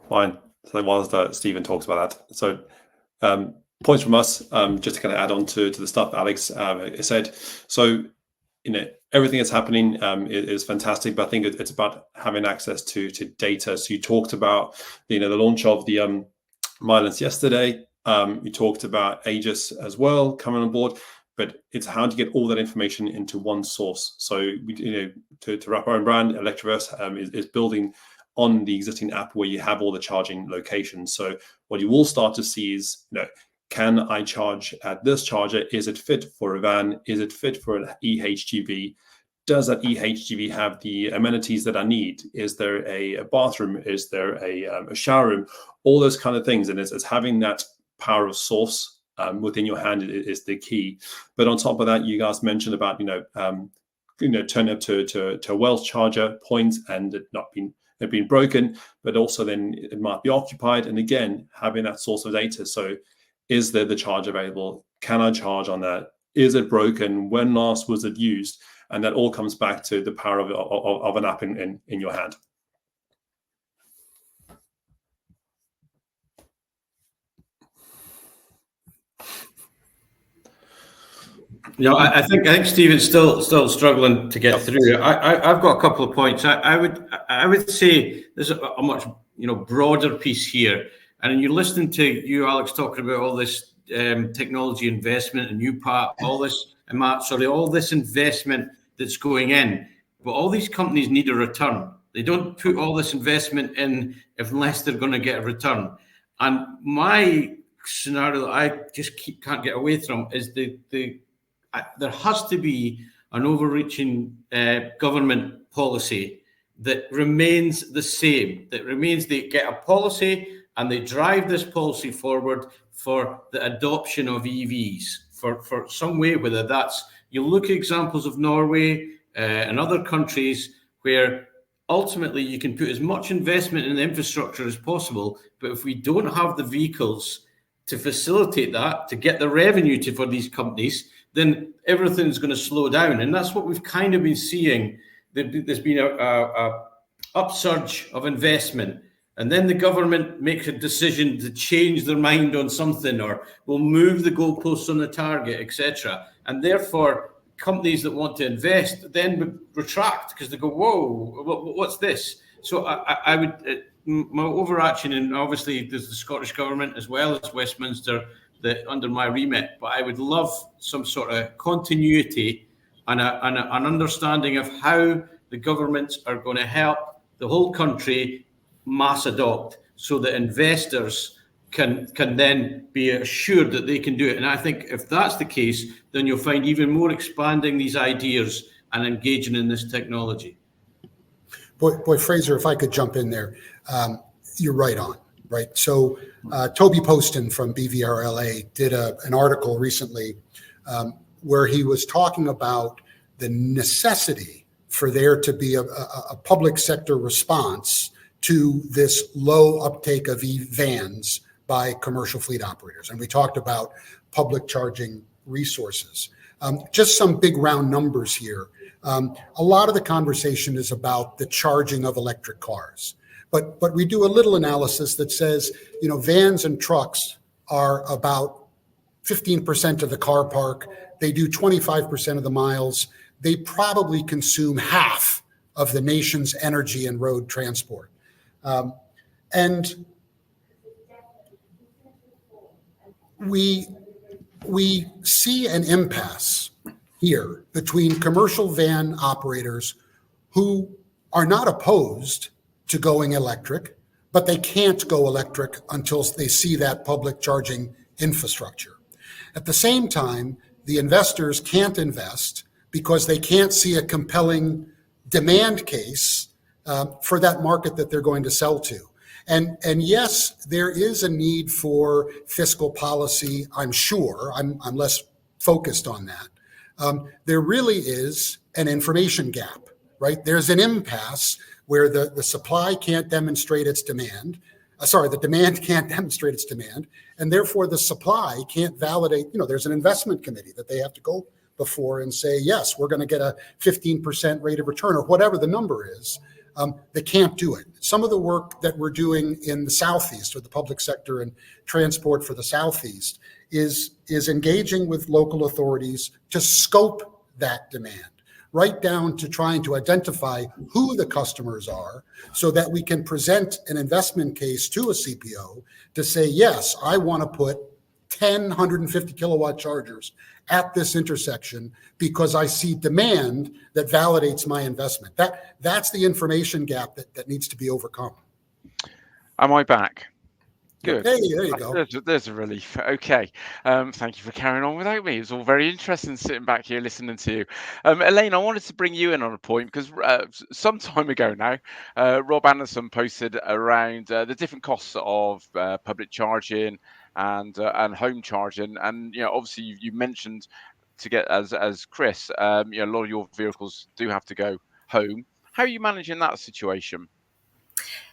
Fine. So whilst Stephen talks about that, so points from us, just to kind of add on to the stuff Alex said. So, everything that's happening is fantastic, but I think it's about having access to data. So you talked about the launch of the Mylance yesterday. You talked about Aegis as well coming on board, but it's how to get all that information into one source. So we, to wrap our own brand, Electroverse is building on the existing app where you have all the charging locations. So what you will start to see is, can I charge at this charger? Is it fit for a van? Is it fit for an EHGV? Does that EHGV have the amenities that I need? Is there a bathroom? Is there a shower room? All those kind of things. And it's having that power of source within your hand is the key. But on top of that, you guys mentioned about, turning up to a Wells charger point and it not being broken, but also then it might be occupied. And again, having that source of data. So is there the charge available? Can I charge on that? Is it broken? When last was it used? And that all comes back to the power of an app in your hand. I think Stephen's still struggling to get through. I've got a couple of points. I would say there's a much broader piece here. And you're listening to you, Alex, talking about all this technology investment and UPAT, all this, and Matt, all this investment that's going in. But all these companies need a return. They don't put all this investment in unless they're going to get a return. And my scenario that I just can't get away from is there has to be an overreaching government policy that remains the same. That remains they get a policy and they drive this policy forward for the adoption of EVs for some way, whether that's, you look at examples of Norway and other countries where ultimately you can put as much investment in the infrastructure as possible, but if we don't have the vehicles to facilitate that, to get the revenue for these companies, then everything's going to slow down. And that's what we've kind of been seeing. There's been a upsurge of investment. And then the government makes a decision to change their mind on something or will move the goalposts on the target, etc. And therefore, companies that want to invest then retract because they go, whoa, what's this? So I would, my overarching, and obviously there's the Scottish government as well as Westminster under my remit, but I would love some sort of continuity and an understanding of how the governments are going to help the whole country mass adopt so that investors can then be assured that they can do it. And I think if that's the case, then you'll find even more expanding these ideas and engaging in this technology. Boy, Fraser, if I could jump in there, you're right on, right? So Toby Poston from BVRLA did an article recently where he was talking about the necessity for there to be a public sector response to this low uptake of vans by commercial fleet operators. And we talked about public charging resources. Just some big round numbers here. A lot of the conversation is about the charging of electric cars. But we do a little analysis that says, vans and trucks are about 15% of the car park. They do 25% of the miles. They probably consume half of the nation's energy and road transport. And we see an impasse here between commercial van operators who are not opposed to going electric, but they can't go electric until they see that public charging infrastructure. At the same time, the investors can't invest because they can't see a compelling demand case for that market that they're going to sell to. And yes, there is a need for fiscal policy, I'm sure. I'm less focused on that. There really is an information gap, right? There's an impasse where the supply can't demonstrate its demand. The demand can't demonstrate its demand, and therefore the supply can't validate. There's an investment committee that they have to go before and say, yes, we're going to get a 15% rate of return or whatever the number is. They can't do it. Some of the work that we're doing in the Southeast, or the public sector and transport for the Southeast, is engaging with local authorities to scope that demand, right down to trying to identify who the customers are so that we can present an investment case to a CPO to say, yes, I want to put 10 150 kilowatt chargers at this intersection because I see demand that validates my investment. That's the information gap that needs to be overcome. Am I back? Good. Hey, there you go. There's a relief. Okay. Thank you for carrying on without me. It's all very interesting sitting back here listening to you. Elaine, I wanted to bring you in on a point because some time ago now, Rob Anderson posted around the different costs of public charging and home charging. And, obviously you mentioned to get, as Chris, a lot of your vehicles do have to go home. How are you managing that situation?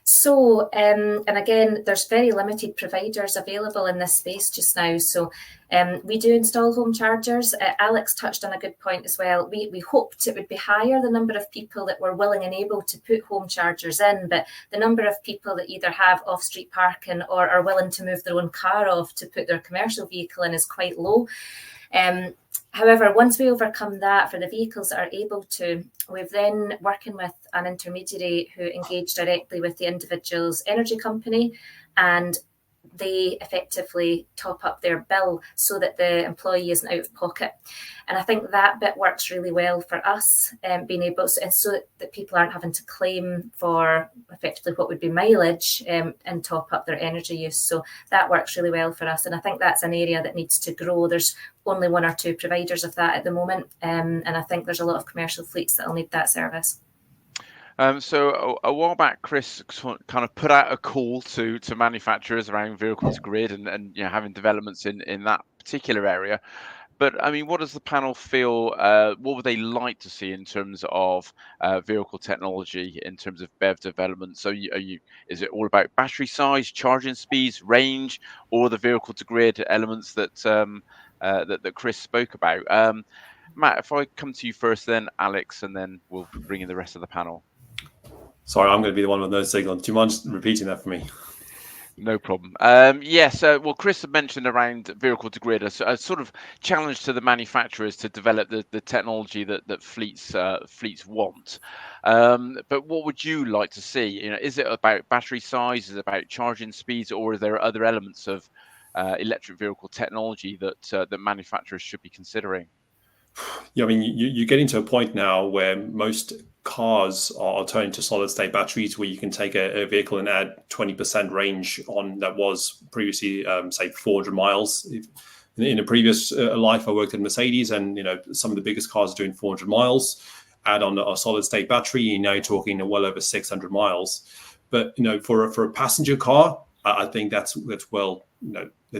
So, and again, there's very limited providers available in this space just now. So we do install home chargers. Alex touched on a good point as well. We hoped it would be higher, the number of people that were willing and able to put home chargers in, but the number of people that either have off-street parking or are willing to move their own car off to put their commercial vehicle in is quite low. However, once we overcome that for the vehicles that are able to, we've then working with an intermediary who engaged directly with the individual's energy company, and they effectively top up their bill so that the employee isn't out of pocket. And I think that bit works really well for us, being able to, and so that people aren't having to claim for effectively what would be mileage and top up their energy use. So that works really well for us. And I think that's an area that needs to grow. There's only one or two providers of that at the moment. And I think there's a lot of commercial fleets that will need that service. So a while back, Chris kind of put out a call to manufacturers around vehicle to grid and having developments in that particular area. But I mean, what does the panel feel? What would they like to see in terms of vehicle technology, in terms of BEV development? So, is it all about battery size, charging speeds, range, or the vehicle to grid elements that that Chris spoke about? Matt, if I come to you first, then Alex, and then we'll bring in the rest of the panel. Sorry, I'm going to be the one with no signal. Do you mind just repeating that for me? No problem. Yes, well, Chris had mentioned around vehicle to grid, a sort of challenge to the manufacturers to develop the technology that fleets want. But what would you like to see? Is it about battery size? Is it about charging speeds, or are there other elements of electric vehicle technology that manufacturers should be considering? Yeah, I mean, you're getting to a point now where most cars are turning to solid state batteries, where you can take a vehicle and add 20% range on that was previously, say, 400 miles. In a previous life, I worked at Mercedes, and some of the biggest cars are doing 400 miles. Add on a solid state battery, now you're talking well over 600 miles. But for a passenger car, I think that's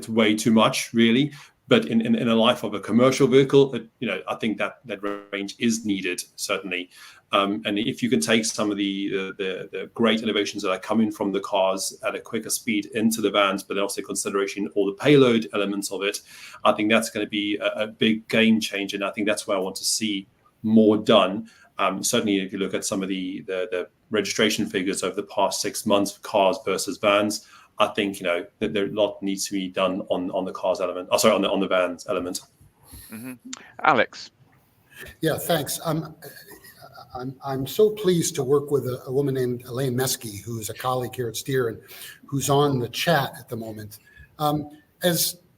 way too much, really. But in a life of a commercial vehicle, I think that range is needed, certainly. And if you can take some of the great innovations that are coming from the cars at a quicker speed into the vans, but also consideration all the payload elements of it, I think that's going to be a big game changer. And I think that's where I want to see more done. Certainly, if you look at some of the registration figures over the past 6 months for cars versus vans, I think that there a lot needs to be done on the cars element. Oh, sorry, on the vans element. Mm-hmm. Alex. Yeah, thanks. I'm so pleased to work with a woman named Elaine Meskey, who's a colleague here at Steer and who's on the chat at the moment.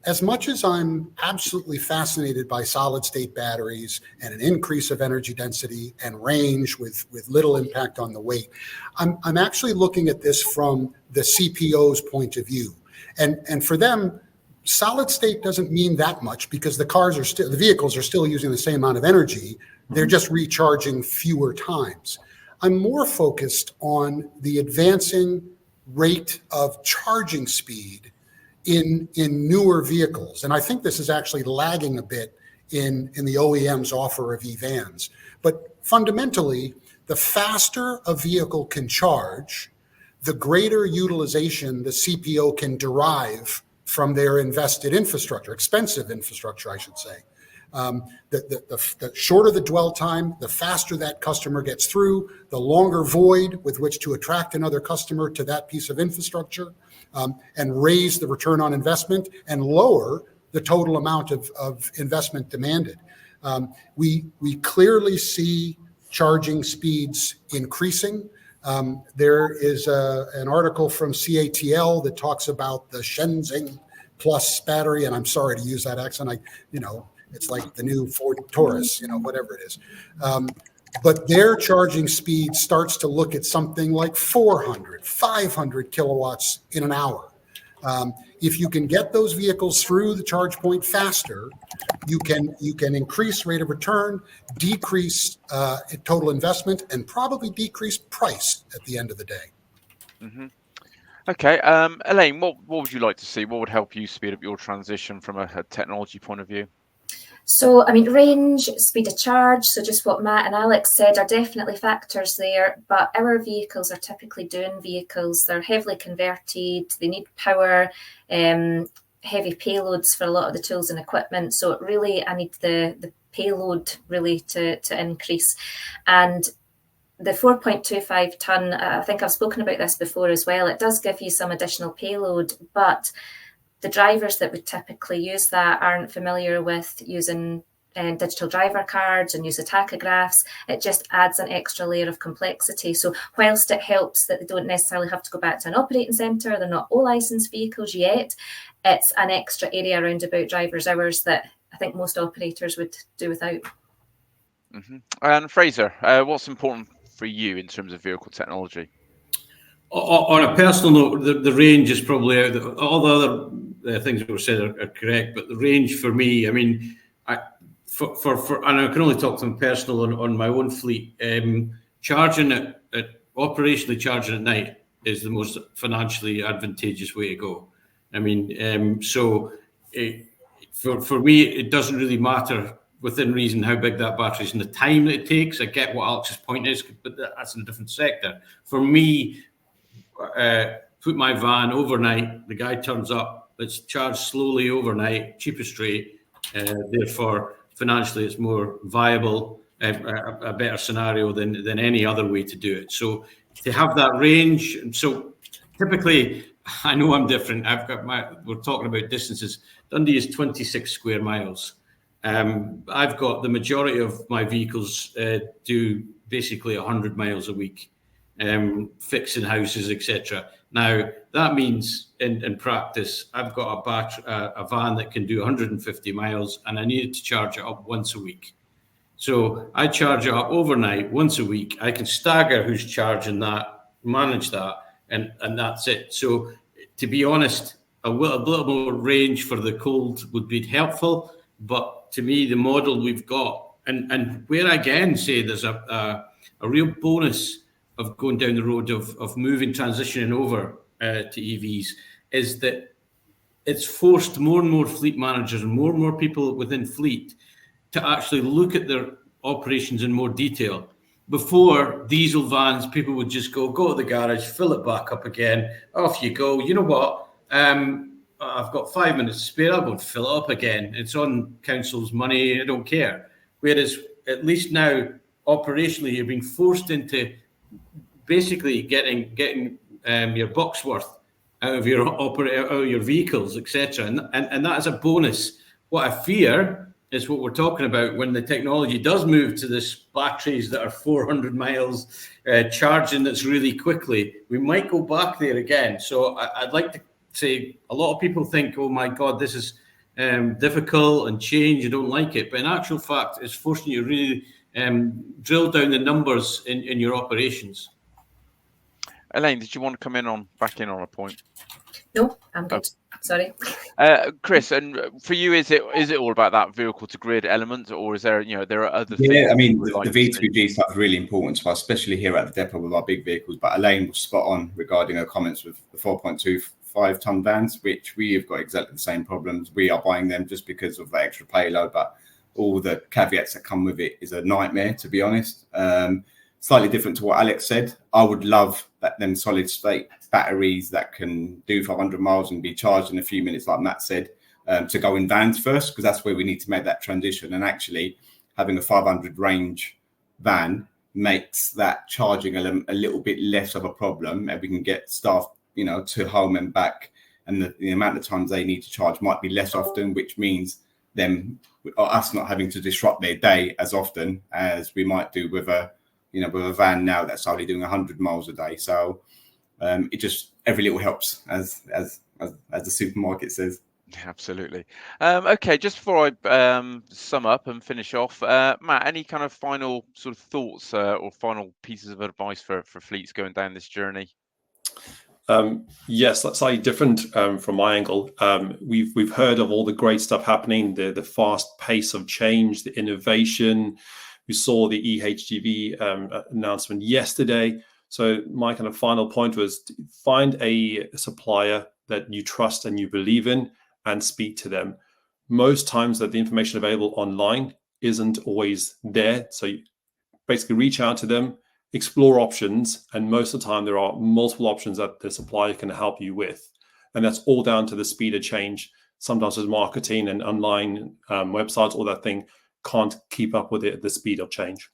As much as I'm absolutely fascinated by solid state batteries and an increase of energy density and range with little impact on the weight, I'm actually looking at this from the CPO's point of view. And for them, solid state doesn't mean that much because the vehicles are still using the same amount of energy. They're just recharging fewer times. I'm more focused on the advancing rate of charging speed in newer vehicles. And I think this is actually lagging a bit in the OEM's offer of e-vans. But fundamentally, the faster a vehicle can charge, the greater utilization the CPO can derive from their invested infrastructure, expensive infrastructure, I should say. The shorter the dwell time, the faster that customer gets through, the longer void with which to attract another customer to that piece of infrastructure, and raise the return on investment and lower the total amount of investment demanded. We clearly see charging speeds increasing. There is an article from CATL that talks about the Shenzhen Plus battery, and I'm sorry to use that accent. It's like the new Ford Taurus, whatever it is. But their charging speed starts to look at something like 400, 500 kilowatts in an hour. If you can get those vehicles through the charge point faster, you can increase rate of return, decrease total investment, and probably decrease price at the end of the day. Mm-hmm. Okay, Elaine, what would you like to see? What would help you speed up your transition from a technology point of view? So, range, speed of charge, so just what Matt and Alex said are definitely factors there, but our vehicles are typically dune vehicles. They're heavily converted, they need power, heavy payloads for a lot of the tools and equipment. So really, I need the payload really to increase. And the 4.25 tonne, I think I've spoken about this before as well, it does give you some additional payload, but the drivers that would typically use that aren't familiar with using digital driver cards and use of tachographs. It just adds an extra layer of complexity. So whilst it helps that they don't necessarily have to go back to an operating centre, they're not O-licensed vehicles yet, it's an extra area around about driver's hours that I think most operators would do without. Mm-hmm. And Fraser, what's important for you in terms of vehicle technology? On a personal note, the range is probably out. All the other things that were said are correct, but the range for me, and I can only talk to them personal on my own fleet. Operationally charging at night is the most financially advantageous way to go. For me, it doesn't really matter within reason how big that battery is and the time that it takes. I get what Alex's point is, but that's in a different sector. For me, put my van overnight, the guy turns up, it's charged slowly overnight, cheapest rate, therefore financially it's more viable, a better scenario than any other way to do it. So to have that range, so typically, I know I'm different, we're talking about distances, Dundee is 26 square miles. I've got the majority of my vehicles do basically 100 miles a week. Fixing houses, etc. Now that means in practice, I've got a van that can do 150 miles, and I needed to charge it up once a week. So I charge it up overnight once a week. I can stagger who's charging that, manage that, and that's it. So to be honest, a little more range for the cold would be helpful, but to me, the model we've got, and where I again say there's a real bonus of going down the road of transitioning over to EVs, is that it's forced more and more fleet managers and more people within fleet to actually look at their operations in more detail. Before, diesel vans, people would just go to the garage, fill it back up again, off you go. You know what? I've got 5 minutes to spare, I'll go and fill it up again. It's on council's money, I don't care. Whereas at least now, operationally, you're being forced into basically getting your buck's worth out of your vehicles, etc. And that is a bonus. What I fear is what we're talking about when the technology does move to this batteries that are 400 miles charging that's really quickly. We might go back there again. So I'd like to say a lot of people think, oh my God, this is difficult and change, you don't like it. But in actual fact, it's forcing you to really drill down the numbers in your operations. Elaine, did you want to come back in on a point? No, I'm good. Sorry. Chris, and for you, is it all about that vehicle to grid element, or is there there are other things? Yeah, I mean the V2G stuff is really important to us, especially here at the depot with our big vehicles. But Elaine was spot on regarding her comments with the 4.25 ton vans, which we have got exactly the same problems. We are buying them just because of the extra payload, but all the caveats that come with it is a nightmare, to be honest. Slightly different to what Alex said. I would love them solid state batteries that can do 500 miles and be charged in a few minutes, like Matt said, to go in vans first, because that's where we need to make that transition. And actually having a 500 range van makes that charging a little bit less of a problem, and we can get staff, to home and back. And the amount of times they need to charge might be less often, which means us not having to disrupt their day as often as we might do with a van now that's only doing 100 miles a day. So it just, every little helps, as the supermarket says. Absolutely. Okay, just before I sum up and finish off, Matt, any kind of final sort of thoughts or final pieces of advice for fleets going down this journey? Yes, that's slightly different from my angle. We've heard of all the great stuff happening, the fast pace of change, the innovation. We saw the EHGV announcement yesterday. So my kind of final point was to find a supplier that you trust and you believe in and speak to them. Most times that the information available online isn't always there. So you basically reach out to them, explore options, and most of the time there are multiple options that the supplier can help you with. And that's all down to the speed of change. Sometimes with marketing and online websites, all that thing can't keep up with the speed of change.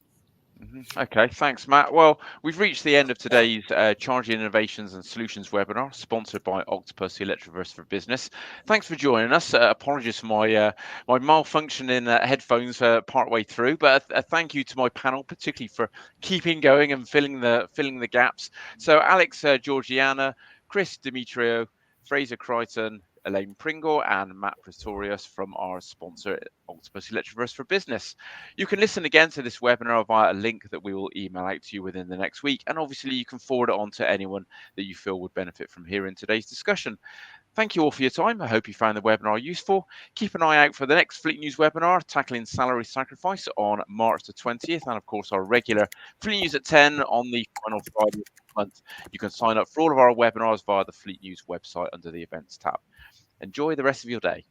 Okay, thanks, Matt. Well, we've reached the end of today's Charging Innovations and Solutions webinar, sponsored by Octopus Electroverse for Business. Thanks for joining us. Apologies for my malfunction in headphones partway through, but a thank you to my panel, particularly for keeping going and filling the gaps. So Alex Georgiana, Chris Demetrio, Fraser Crichton, Elaine Pringle, and Matt Pretorius from our sponsor, Octopus Electroverse for Business. You can listen again to this webinar via a link that we will email out to you within the next week. And obviously you can forward it on to anyone that you feel would benefit from hearing today's discussion. Thank you all for your time. I hope you found the webinar useful. Keep an eye out for the next Fleet News webinar, tackling salary sacrifice, on March the 20th. And of course, our regular Fleet News at 10 on the final Friday of the month. You can sign up for all of our webinars via the Fleet News website under the events tab. Enjoy the rest of your day.